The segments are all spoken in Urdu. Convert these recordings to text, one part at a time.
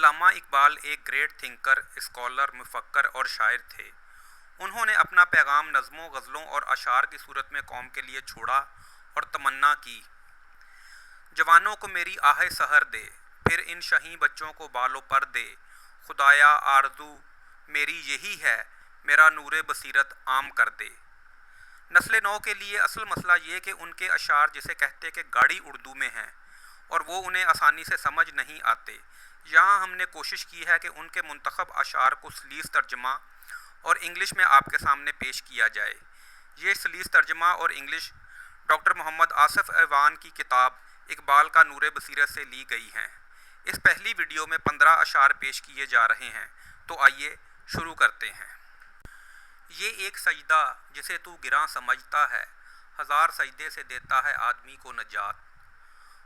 علامہ اقبال ایک گریٹ تھنکر، اسکالر، مفکر اور شاعر تھے۔ انہوں نے اپنا پیغام نظموں، غزلوں اور اشعار کی صورت میں قوم کے لیے چھوڑا اور تمنا کی، جوانوں کو میری آہ سحر دے، پھر ان شہیں بچوں کو بال و پر دے، خدایا آرزو میری یہی ہے، میرا نور بصیرت عام کر دے۔ نسل نو کے لیے اصل مسئلہ یہ کہ ان کے اشعار جسے کہتے کہ گاڑی اردو میں ہیں اور وہ انہیں آسانی سے سمجھ نہیں آتے، یہاں ہم نے کوشش کی ہے کہ ان کے منتخب اشعار کو سلیس ترجمہ اور انگلش میں آپ کے سامنے پیش کیا جائے۔ یہ سلیس ترجمہ اور انگلش ڈاکٹر محمد آصف ایوان کی کتاب اقبال کا نور بصیرت سے لی گئی ہیں۔ اس پہلی ویڈیو میں 15 اشعار پیش کیے جا رہے ہیں، تو آئیے شروع کرتے ہیں۔ یہ ایک سجدہ جسے تو گراں سمجھتا ہے، ہزار سجدے سے دیتا ہے آدمی کو نجات۔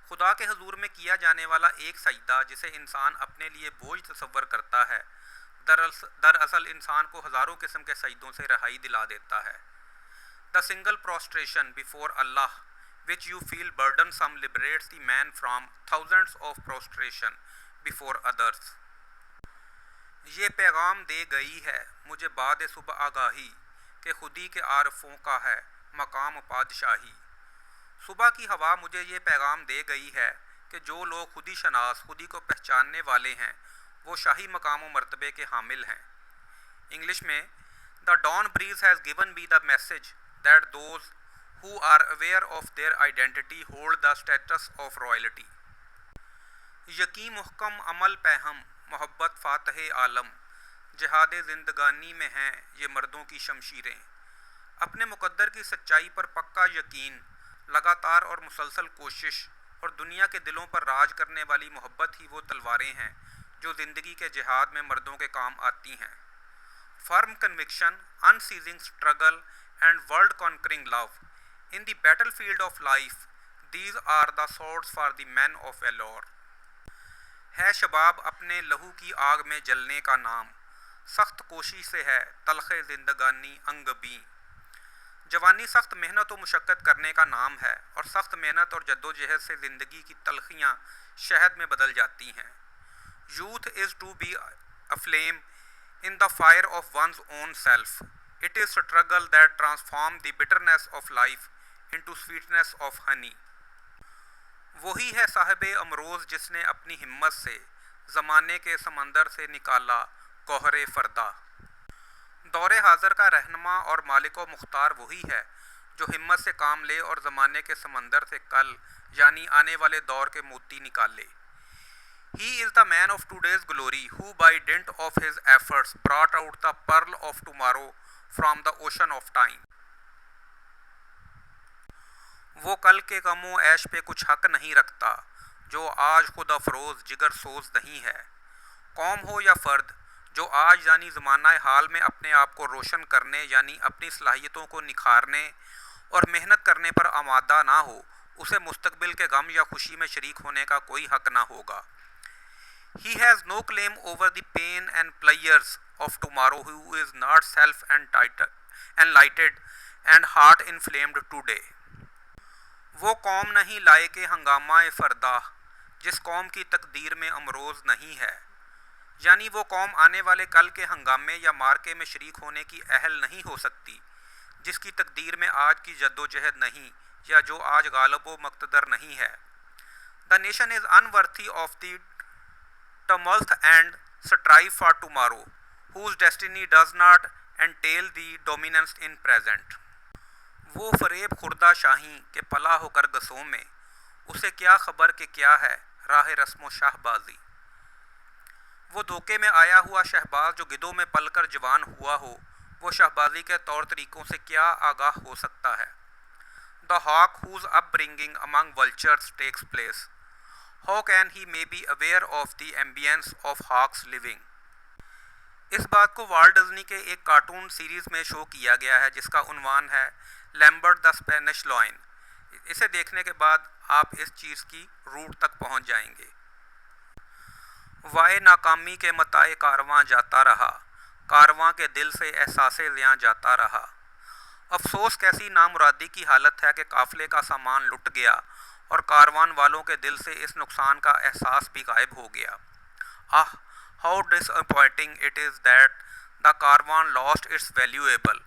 خدا کے حضور میں کیا جانے والا ایک سجدہ جسے انسان اپنے لیے بوجھ تصور کرتا ہے، دراصل انسان کو ہزاروں قسم کے سجدوں سے رہائی دلا دیتا ہے۔ The single prostration before Allah which you feel burdensome liberates the man from thousands of prostration before others۔ یہ پیغام دے گئی ہے مجھے بعد صبح آگاہی کہ خودی کے عارفوں کا ہے مقام پادشاہی۔ صبح کی ہوا مجھے یہ پیغام دے گئی ہے کہ جو لوگ خودی شناس، خودی کو پہچاننے والے ہیں، وہ شاہی مقام و مرتبے کے حامل ہیں۔ انگلش میں The dawn breeze has given me the message that those who are aware of their identity hold the status of royalty۔ یقین محکم عمل پہ ہم، محبت فاتح عالم، جہاد زندگانی میں ہیں یہ مردوں کی شمشیریں۔ اپنے مقدر کی سچائی پر پکا یقین، لگاتار اور مسلسل کوشش اور دنیا کے دلوں پر راج کرنے والی محبت ہی وہ تلواریں ہیں جو زندگی کے جہاد میں مردوں کے کام آتی ہیں۔ Firm conviction, unceasing struggle and world conquering love. In the battlefield of life, these are the swords for the men of valor۔ ہے شباب اپنے لہو کی آگ میں جلنے کا نام، سخت کوشی سے ہے تلخ زندگانی انگبی۔ جوانی سخت محنت و مشقت کرنے کا نام ہے، اور سخت محنت اور جدوجہد سے زندگی کی تلخیاں شہد میں بدل جاتی ہیں۔ Youth is to be aflame in the fire of one's own self۔ It is struggle that transforms the bitterness of life into sweetness of honey۔ وہی ہے صاحب امروز جس نے اپنی ہمت سے زمانے کے سمندر سے نکالا گوہر فردا۔ دور حاضر کا رہنما اور مالک و مختار وہی ہے جو ہمت سے کام لے اور زمانے کے سمندر سے کل یعنی آنے والے دور کے موتی نکالے۔ He is the man of today's glory who by dint of his efforts brought out the pearl of tomorrow from the ocean of time۔ وہ کل کے غم و عیش پہ کچھ حق نہیں رکھتا جو آج خود افروز جگر سوز نہیں ہے۔ قوم ہو یا فرد جو آج یعنی زمانہ حال میں اپنے آپ کو روشن کرنے یعنی اپنی صلاحیتوں کو نکھارنے اور محنت کرنے پر آمادہ نہ ہو، اسے مستقبل کے غم یا خوشی میں شریک ہونے کا کوئی حق نہ ہوگا۔ He has no claim over the pain and pleasures of tomorrow who is not self-enlightened and heart inflamed today۔ وہ قوم نہیں لائے کہ ہنگامہ فردا جس قوم کی تقدیر میں امروز نہیں ہے، یعنی وہ قوم آنے والے کل کے ہنگامے یا مارکے میں شریک ہونے کی اہل نہیں ہو سکتی جس کی تقدیر میں آج کی جدوجہد نہیں یا جو آج غالب و مقتدر نہیں ہے۔ The nation is unworthy of the tumult and strife for tomorrow whose destiny does not entail the dominance in present۔ وہ فریب خوردہ شاہین کہ پلا ہو کر گسوں میں، اسے کیا خبر کہ کیا ہے راہ رسم و شاہ بازی۔ وہ دھوکے میں آیا ہوا شہباز جو گدوں میں پل کر جوان ہوا ہو، وہ شہبازی کے طور طریقوں سے کیا آگاہ ہو سکتا ہے۔ The hawk whose upbringing among vultures takes place, how can he may be aware of the ambience of hawks living۔ اس بات کو والٹ ڈزنی کے ایک کارٹون سیریز میں شو کیا گیا ہے جس کا عنوان ہے لیمبرٹ دا اسپینش لائن۔ اسے دیکھنے کے بعد آپ اس چیز کی روٹ تک پہنچ جائیں گے۔ وائے ناکامی کے متاع کارواں جاتا رہا، کارواں کے دل سے احساس زیاں جاتا رہا۔ افسوس کیسی نامرادی کی حالت ہے کہ قافلے کا سامان لٹ گیا اور کاروان والوں کے دل سے اس نقصان کا احساس بھی غائب ہو گیا۔ Ah, how disappointing it is that the caravan lost its valuable,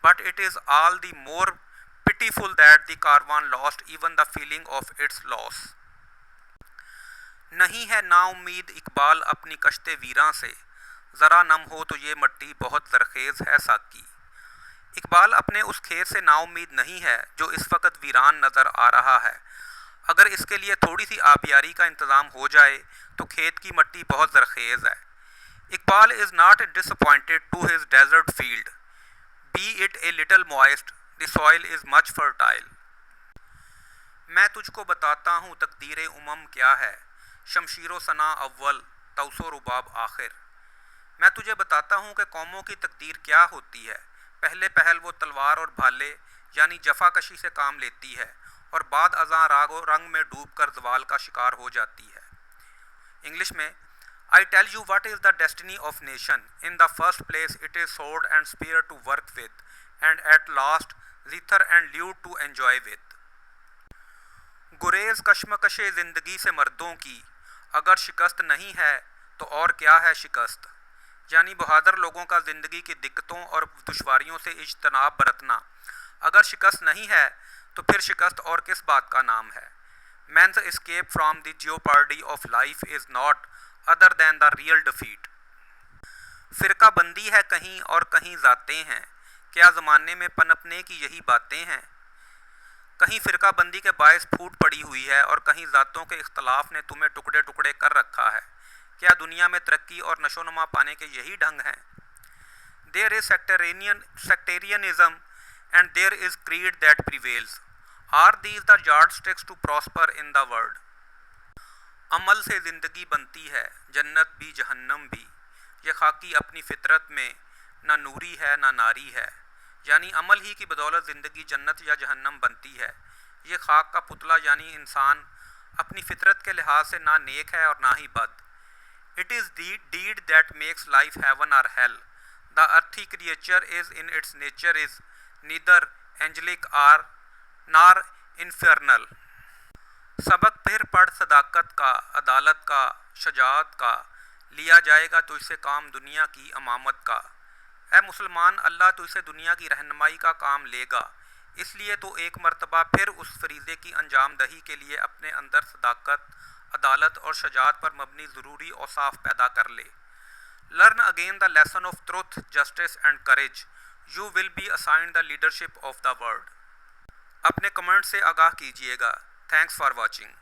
but it is all the more pitiful that the caravan lost even the feeling of its loss. نہیں ہے نا امید اقبال اپنی کشتے ویراں سے، ذرا نم ہو تو یہ مٹی بہت زرخیز ہے ساقی. اقبال اپنے اس کھیت سے نا امید نہیں ہے جو اس وقت ویران نظر آ رہا ہے. اگر اس کے لیے تھوڑی سی آبیاری کا انتظام ہو جائے تو کھیت کی مٹی بہت زرخیز ہے. Iqbal is not disappointed to his desert field. Be it a little moist the soil is much fertile. میں تجھ کو بتاتا ہوں تقدیر امم کیا ہے، شمشیر و ثنا اول توس و رباب آخر. میں تجھے بتاتا ہوں کہ قوموں کی تقدیر کیا ہوتی ہے. پہلے پہل وہ تلوار اور بھالے یعنی جفا کشی سے کام لیتی ہے اور بعد ازاں راگ و رنگ میں ڈوب کر زوال کا شکار ہو جاتی ہے. انگلش میں I tell you what is the destiny of nation. In the first place it is sword and spear to work with, and at last zither and lute to enjoy with. گریز کشمکش زندگی سے مردوں کی، اگر شکست نہیں ہے تو اور کیا ہے شکست. یعنی بہادر لوگوں کا زندگی کی دقتوں اور دشواریوں سے اجتناب برتنا. اگر شکست نہیں ہے تو پھر شکست اور کس بات کا نام ہے. Man's escape from the jeopardy of life is not other than the real defeat. فرقہ بندی ہے کہیں اور کہیں ذاتیں ہیں، کیا زمانے میں پنپنے کی یہی باتیں ہیں. کہیں فرقہ بندی کے باعث پھوٹ پڑی ہوئی ہے اور کہیں ذاتوں کے اختلاف نے تمہیں ٹکڑے ٹکڑے کر رکھا ہے. کیا دنیا میں ترقی اور نشو و نما پانے کے یہی ڈھنگ ہیں. There is sectarianism and there is creed that prevails. Are these the yardsticks to prosper in the world? عمل سے زندگی بنتی ہے، جنت بھی جہنم بھی. یہ خاکی اپنی فطرت میں نہ نوری ہے نہ ناری ہے. یعنی عمل ہی کی بدولت زندگی جنت یا جہنم بنتی ہے. یہ خاک کا پتلا یعنی انسان اپنی فطرت کے لحاظ سے نہ نیک ہے اور نہ ہی بد. It is the deed that makes life heaven or hell. The earthly creature is in its nature is neither angelic or nor infernal. سبق پھر پڑھ صداقت کا، عدالت کا، شجاعت کا، لیا جائے گا تجھ سے کام دنیا کی امامت کا. اے مسلمان، اللہ تجھ سے دنیا کی رہنمائی کا کام لے گا، اس لیے تو ایک مرتبہ پھر اس فریضے کی انجام دہی کے لیے اپنے اندر صداقت، عدالت اور شجاعت پر مبنی ضروری اوصاف پیدا کر لے. Learn again the lesson of truth, justice and courage. You will be assigned the leadership of the world. اپنے کمنٹ سے آگاہ کیجیے گا. Thanks for watching.